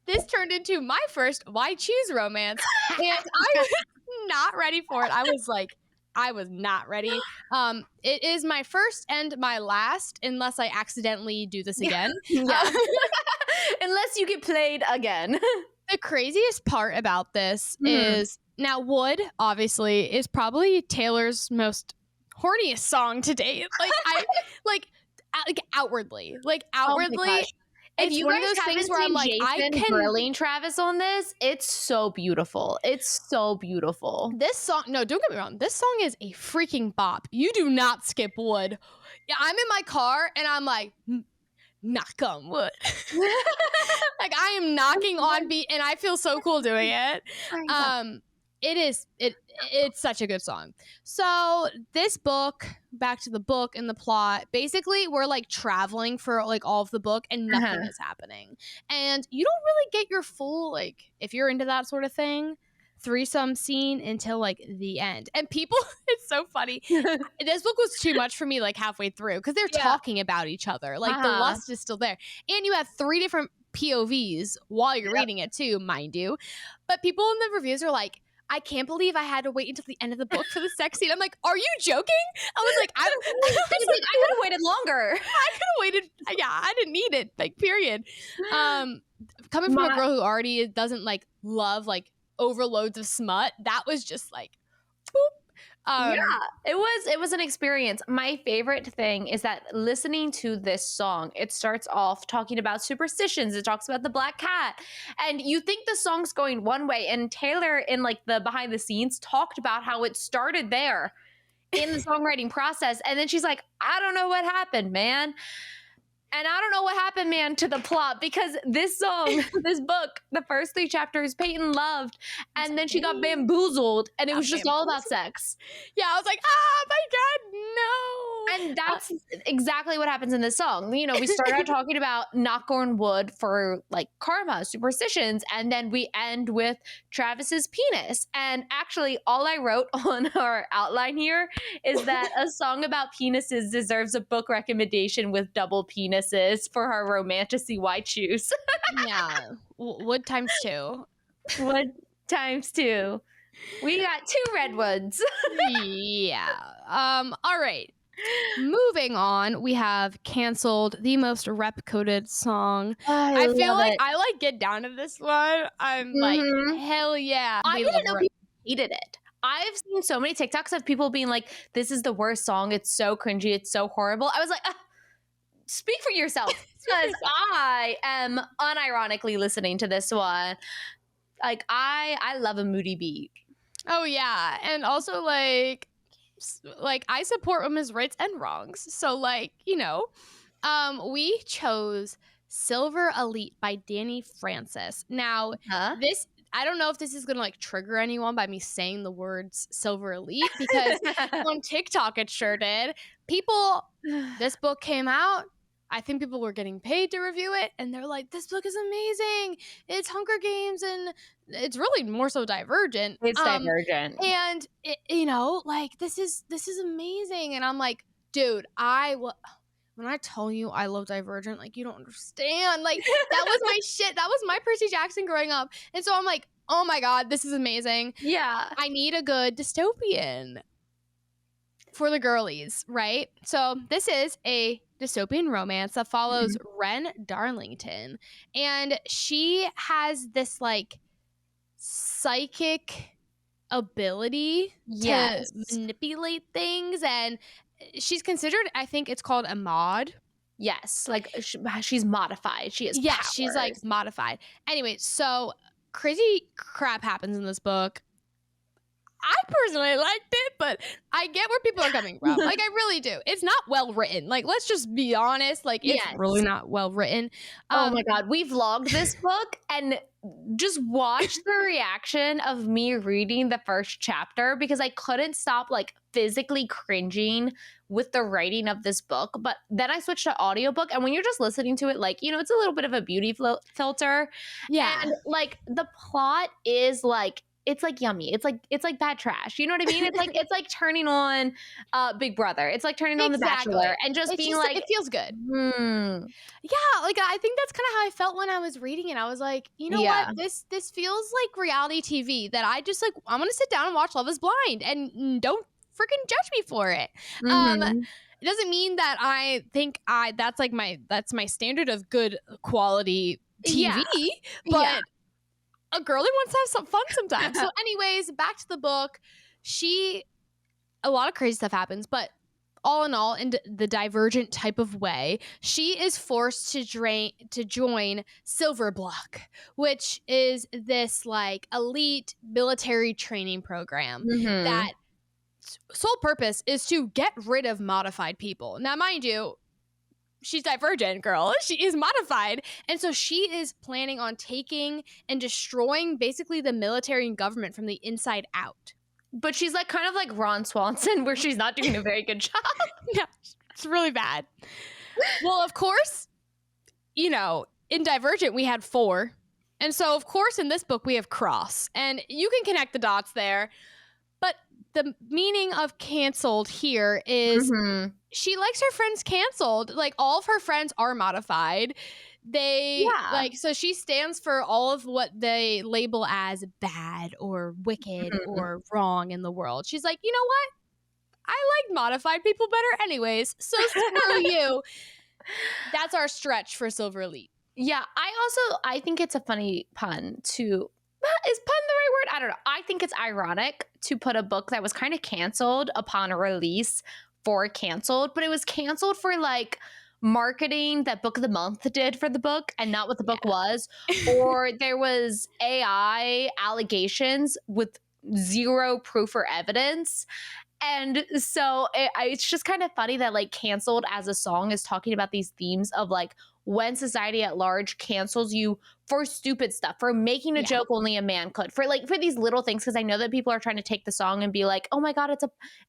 this turned into my first why choose romance. And I was not ready for it. I was not ready. It is my first and my last, unless I accidentally do this again. Yeah. Unless you get played again. The craziest part about this is, now Wood, obviously, is probably Taylor's most horniest song to date. Like outwardly. Oh my gosh. If It's you one guys of those haven't things where I'm seen like, I Jason can. grilling Travis on this, it's so beautiful. It's so beautiful. This song, no, don't get me wrong. This song is a freaking bop. You do not skip Wood. Yeah, I'm in my car and I'm like, knock on wood. Like I am knocking on beat, and I feel so cool doing it. It's such a good song. So this book, back to the book and the plot, basically we're like traveling for like all of the book and nothing is happening. And you don't really get your full, like, if you're into that sort of thing, threesome scene until like the end. And people, it's so funny. This book was too much for me like halfway through because they're talking about each other. Like the lust is still there. And you have 3 different POVs while you're reading it too, mind you. But people in the reviews are like, I can't believe I had to wait until the end of the book for the sex scene. I'm like, are you joking? I was like, I could have waited longer. I could have waited. Yeah, I didn't need it. Like, period. Coming from a girl who already doesn't like love like overloads of smut, that was just like, boop. It was an experience. My favorite thing is that listening to this song, it starts off talking about superstitions. It talks about the black cat, and you think the song's going one way, and Taylor in like the behind the scenes talked about how it started there in the songwriting process, and then she's like, I don't know what happened, man. And I don't know what happened, man, to the plot, because this song, this book, the first 3 chapters, Peyton loved, and then she got bamboozled, and it was just all about sex. Yeah, I was like, oh my God, no. And that's exactly what happens in this song. You know, we start out talking about knock on wood for like karma, superstitions, and then we end with Travis's penis. And actually, all I wrote on our outline here is that a song about penises deserves a book recommendation with double penis for her romanticy white shoes. Yeah. Wood times 2. Wood times 2. We got 2 redwoods. Yeah. All right. Moving on, we have Canceled, the most rep-coded song. I feel like I like get down to this one. I'm like, hell yeah. I didn't know people hated it. I've seen so many TikToks of people being like, this is the worst song. It's so cringy. It's so horrible. I was like, speak for yourself, because I am unironically listening to this one. Like I love a moody beat. Oh yeah, and also like I support women's rights and wrongs. So like, you know, we chose Silver Elite by Danny Francis. Now this, I don't know if this is gonna like trigger anyone by me saying the words Silver Elite, because on TikTok it sure did. People, this book came out, I think people were getting paid to review it, and they're like, this book is amazing. It's Hunger Games, and it's really more so Divergent. It's Divergent. And, you know, like, this is amazing. And I'm like, dude, when I tell you I love Divergent, like, you don't understand. Like, that was my shit. That was my Percy Jackson growing up. And so I'm like, oh my God, this is amazing. Yeah. I need a good dystopian for the girlies, right? So this is a dystopian romance that follows Ren Darlington, and she has this like psychic ability to manipulate things, and she's considered, I think it's called a mod. Yes, like she's modified. She is powers. She's like modified. Anyway, so crazy crap happens in this book. I personally liked it, but I get where people are coming from. Like, I really do. It's not well written. Like, let's just be honest. Like, it's really not well written. Oh my God. We vlogged this book, and just watch the reaction of me reading the first chapter, because I couldn't stop like physically cringing with the writing of this book. But then I switched to audiobook, and when you're just listening to it, like, you know, it's a little bit of a beauty filter. Yeah. And like the plot is like yummy. It's like bad trash. You know what I mean? It's like turning on Big Brother. It's like turning on The Bachelor and just being like, it feels good. Yeah, like I think that's kind of how I felt when I was reading it. I was like, you know Yeah. what? This feels like reality TV that I just like. I'm gonna sit down and watch Love Is Blind, and don't freaking judge me for it. It doesn't mean that I think that's my standard of good quality TV, but a girlie wants to have some fun sometimes. So, anyways, back to the book. A lot of crazy stuff happens, but all in all, in the divergent type of way, she is forced to join Silverblock, which is this like elite military training program that sole purpose is to get rid of modified people. Now, mind you, she's divergent, girl. She is modified. And so she is planning on taking and destroying basically the military and government from the inside out. But she's like kind of like Ron Swanson, where she's not doing a very good job. Yeah, it's really bad. Well, of course, you know, in Divergent, we had 4. And so, of course, in this book, we have Cross. And you can connect the dots there. But the meaning of canceled here is she likes her friends canceled. Like, all of her friends are modified. So she stands for all of what they label as bad or wicked or wrong in the world. She's like, you know what? I like modified people better anyways, so screw you. That's our stretch for Silver Elite. Yeah, I think it's a funny pun to... Is pun the right word? I don't know. I think it's ironic to put a book that was kind of canceled upon a release for canceled, but it was canceled for like marketing that Book of the Month did for the book and not what the book was. Or there was AI allegations with zero proof or evidence. And so it's just kind of funny that like canceled as a song is talking about these themes of like when society at large cancels you for stupid stuff, for making a joke only a man could, for these little things. Because I know that people are trying to take the song and be like, oh my God,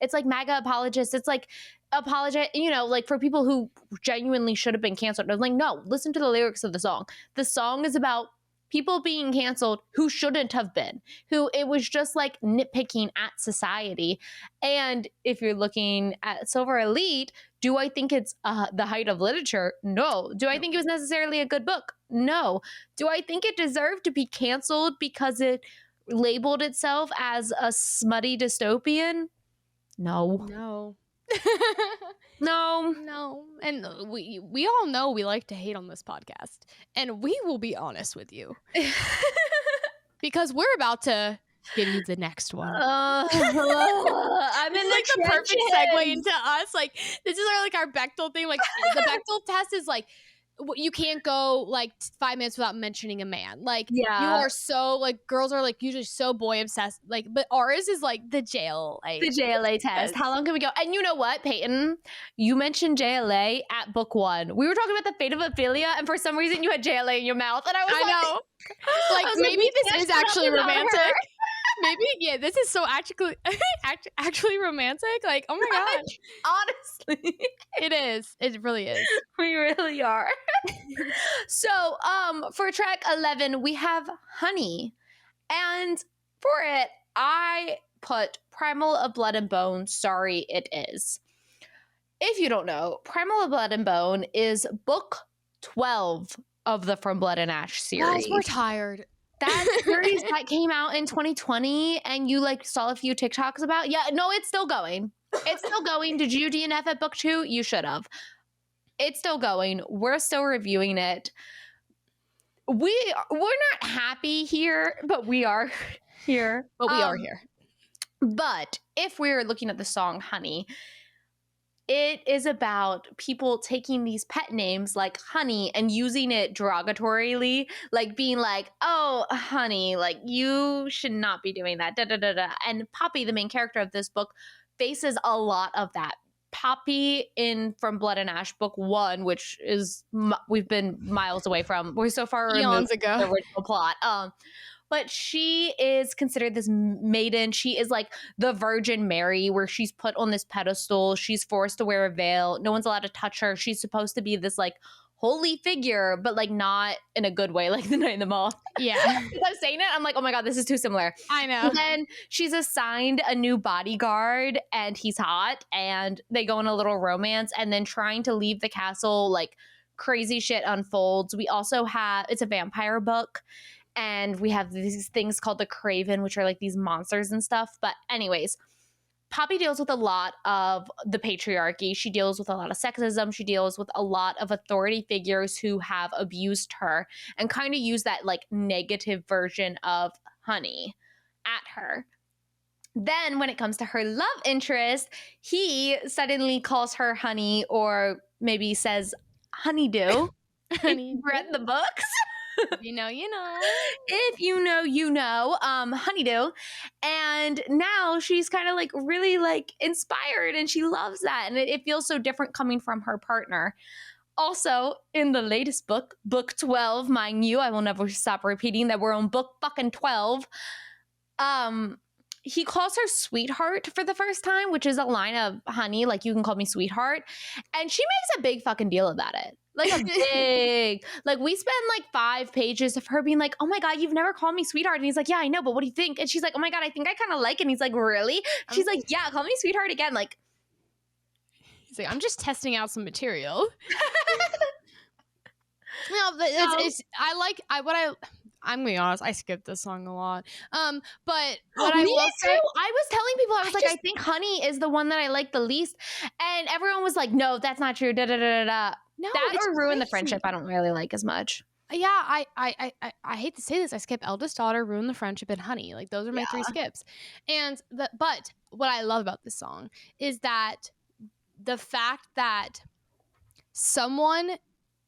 it's like MAGA apologists. It's like apologize, you know, like for people who genuinely should have been canceled. I was like, no, listen to the lyrics of the song. The song is about people being canceled who shouldn't have been, who it was just like nitpicking at society. And if you're looking at Silver Elite, do I think it's the height of literature? No. Do I think it was necessarily a good book? No. Do I think it deserved to be canceled because it labeled itself as a smutty dystopian? No. No. No. And we all know we like to hate on this podcast. And we will be honest with you. Because we're about to give you the next one. I'm in like the perfect segue into us. Like this is our Bechdel thing. Like the Bechdel test is like you can't go like 5 minutes without mentioning a man. Like you are so like girls are like usually so boy obsessed. Like but ours is like the JLA test. How long can we go? And you know what, Peyton? You mentioned JLA at book 1. We were talking about the fate of Ophelia, and for some reason you had JLA in your mouth, and I was maybe this is actually romantic. Maybe this is so actually romantic. Like, oh my gosh. Honestly. It is. It really is. We really are. So, for track 11, we have Honey. And for it, I put Primal of Blood and Bone, Sorry It Is. If you don't know, Primal of Blood and Bone is book 12 of the From Blood and Ash series. Guys, we're tired. That series that came out in 2020 and you like saw a few TikToks about? Yeah, no, it's still going. It's still going. Did you DNF at book 2? You should have. It's still going. We're still reviewing it. We're not happy here, but we are here. But if we're looking at the song Honey, it is about people taking these pet names like Honey and using it derogatorily, like being like, oh, honey, like you should not be doing that, da da da da. And Poppy, the main character of this book, faces a lot of that. Poppy in From Blood and Ash book 1, which is we've been miles away from. We're so far removed from the original plot. But she is considered this maiden. She is like the Virgin Mary, where she's put on this pedestal. She's forced to wear a veil. No one's allowed to touch her. She's supposed to be this like holy figure, but like not in a good way, like the Night in the Mall. Yeah. As I'm saying it, I'm like, oh my God, this is too similar. I know. And then she's assigned a new bodyguard and he's hot and they go in a little romance, and then trying to leave the castle, like crazy shit unfolds. We also have, it's a vampire book, and we have these things called the Craven, which are like these monsters and stuff. But anyways, Poppy deals with a lot of the patriarchy. She deals with a lot of sexism. She deals with a lot of authority figures who have abused her and kind of use that like negative version of Honey at her. Then when it comes to her love interest, he suddenly calls her Honey, or maybe says honeydew. If you've read the books. You know, you know. If you know, you know, honeydew. And now she's kind of like really like inspired, and she loves that. And it feels so different coming from her partner. Also, in the latest book, book 12, mind you, I will never stop repeating that we're on book fucking 12. He calls her sweetheart for the first time, which is a line of Honey, like, you can call me sweetheart. And she makes a big fucking deal about it. Like a big, like we spend like 5 pages of her being like, oh my God, you've never called me sweetheart. And he's like, yeah, I know, but what do you think? And she's like, oh my God, I think I kind of like it. And he's like, really? She's like, yeah, call me sweetheart again. Like, he's like, I'm just testing out some material. No, but I'm gonna be honest, I skipped this song a lot. But what I will say, I was telling people, I think Honey is the one that I like the least. And everyone was like, no, that's not true. Da da da da da. no, That it's or Ruin the crazy. Friendship, I don't really like as much. Yeah, I hate to say this, I skip Eldest Daughter, Ruin the Friendship, and Honey. Like, those are my 3 skips. And but what I love about this song is that the fact that someone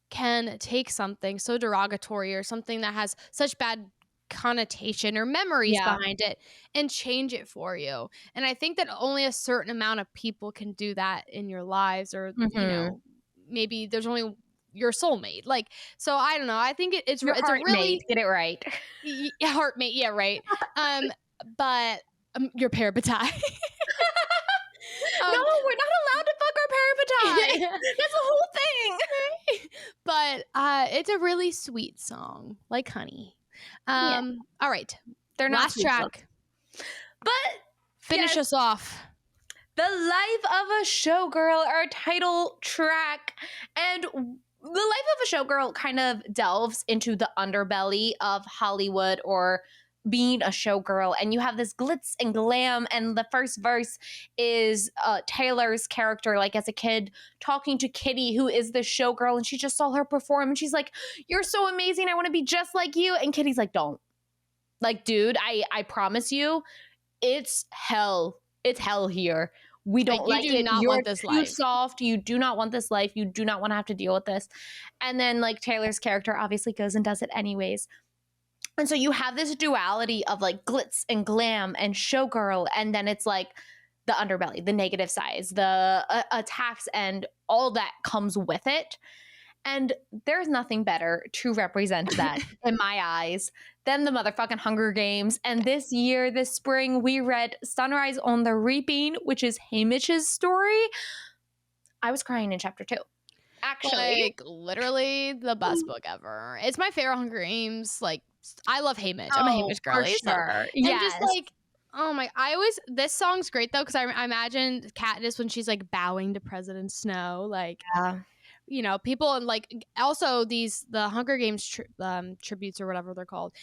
can take something so derogatory or something that has such bad connotation or memories behind it and change it for you. And I think that only a certain amount of people can do that in your lives, or you know, maybe there's only your soulmate. Like, so I don't know. I think it's Your a really mate, get it right. Heartmate, yeah, right. But your parabatai. No, we're not allowed to fuck our parabatai. That's the whole thing. But it's a really sweet song, like Honey. All right, They're not last track. But finish us off. The Life of a Showgirl, our title track. And The Life of a Showgirl kind of delves into the underbelly of Hollywood, or being a showgirl. And you have this glitz and glam, and the first verse is Taylor's character, like as a kid, talking to Kitty, who is the showgirl, and she just saw her perform, and she's like, you're so amazing, I want to be just like you. And Kitty's like, don't. Like, dude, I promise you, it's hell. It's hell here. We don't like you do it. not You're want this too life. soft. You do not want this life. You do not want to have to deal with this. And then like Taylor's character obviously goes and does it anyways. And so you have this duality of like glitz and glam and showgirl, and then it's like the underbelly, the negative sides, the attacks, and all that comes with it. And there's nothing better to represent that in my eyes than the motherfucking Hunger Games. And this year, this spring, we read Sunrise on the Reaping, which is Hamish's story. I was crying in chapter 2. Actually, like literally the best book ever. It's my favorite Hunger Games. Like, I love Hamish. I'm a Hamish girlie. For sure. And just like, oh my, this song's great though, because I imagine Katniss when she's like bowing to President Snow, like, you know, people, and like also the Hunger Games tributes or whatever they're called.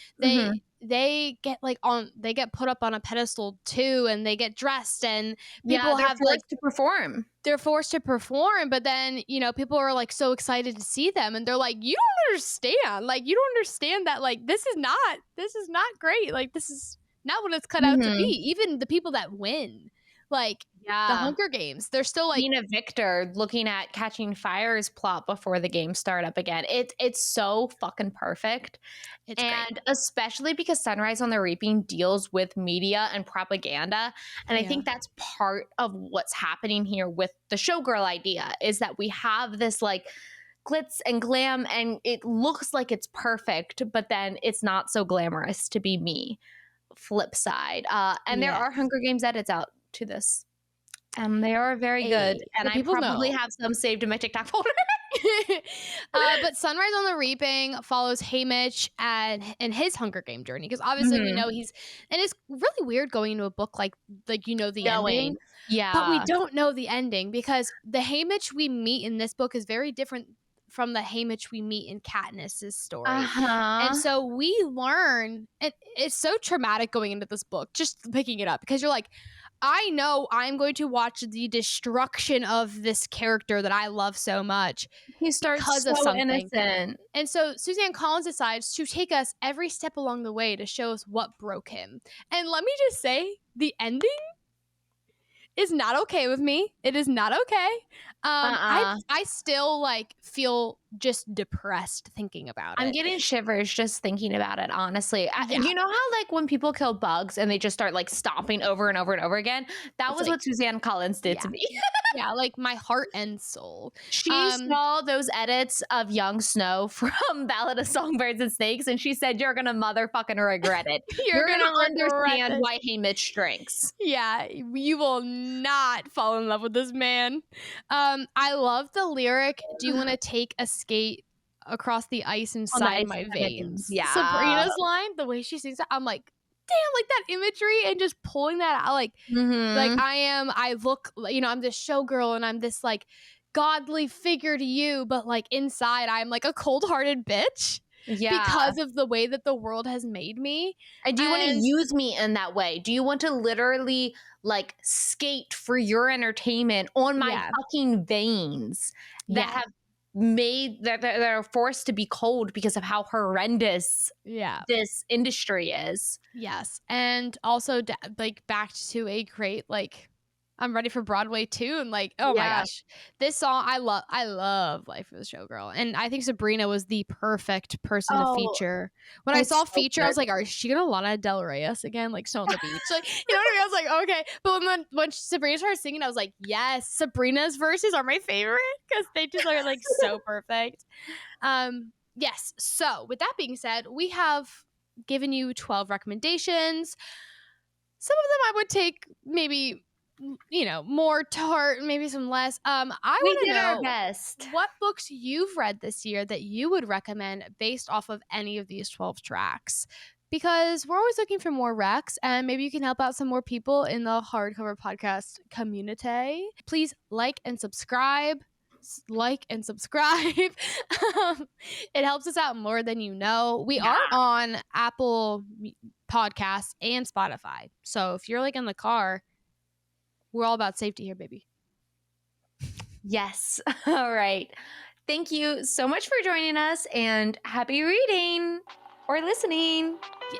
They get like they get put up on a pedestal too, and they get dressed, and people have like to perform. They're forced to perform, but then, you know, people are like so excited to see them, and they're like, you don't understand. Like, you don't understand that, like, this is not great. Like, this is not what it's cut out to be. Even the people that win, like, the Hunger Games, they're still like Nina Victor looking at Catching Fire's plot before the games start up again. It's so fucking perfect. It's great. Especially because Sunrise on the Reaping deals with media and propaganda. And I think that's part of what's happening here with the showgirl idea, is that we have this like glitz and glam, and it looks like it's perfect, but then it's not so glamorous to be me. Flip side. And there are Hunger Games edits out to this. They are very good. And I probably have some saved in my TikTok folder. But Sunrise on the Reaping follows Haymitch and his Hunger Game journey, because obviously we know he's, and it's really weird going into a book like you know the ending, but we Yeah. don't know the ending, because the Haymitch we meet in this book is very different from the Haymitch we meet in Katniss's story. And so we learn, and it's so traumatic going into this book, just picking it up, because you're like, I know I'm going to watch the destruction of this character that I love so much He starts because of so something. innocent. And so Suzanne Collins decides to take us every step along the way to show us what broke him. And let me just say, the ending is not okay with me. It is not okay. I still like feel just depressed thinking about it. I'm getting shivers just thinking about it, honestly. Yeah. You know how like when people kill bugs and they just start like stomping over and over and over again? That It's was like- what Suzanne Collins did to me. Yeah, like my heart and soul. She saw those edits of Young Snow from Ballad of Songbirds and Snakes, and she said, "You're gonna motherfucking regret it. You're gonna understand why Haymitch drinks." Yeah, you will not fall in love with this man. I love the lyric, "Do you want to take a skate across the ice inside my veins?" Yeah. Sabrina's line, the way she sings it, I'm like, damn, like that imagery and just pulling that out, like I look, you know, I'm this showgirl and I'm this like godly figure to you, but like inside I'm like a cold-hearted bitch. Yeah. Because of the way that the world has made me. And do you want to use me in that way? Do you want to literally like skate for your entertainment on my fucking veins that have made that are forced to be cold because of how horrendous this industry is? Yes. And also like back to a great like I'm ready for Broadway too, and like, oh my gosh, this song I love Life of a Showgirl, and I think Sabrina was the perfect person to feature. When I saw feature, I was like, is she gonna Lana Del Rey us again, like Snow on the Beach, like, you know what I mean? I was like, okay, but when Sabrina started singing, I was like, yes, Sabrina's verses are my favorite because they just are like so perfect. Yes. So with that being said, we have given you 12 recommendations. Some of them I would take maybe, you know, more to heart, maybe some less. I want to know our best. What books you've read this year that you would recommend based off of any of these 12 tracks, because we're always looking for more recs, and maybe you can help out some more people in the Hardcover podcast community. Please like and subscribe. It helps us out more than you know. We are on Apple Podcasts and Spotify, so if you're like in the car, we're all about safety here, baby. Yes. All right. Thank you so much for joining us, and happy reading or listening. Yeah.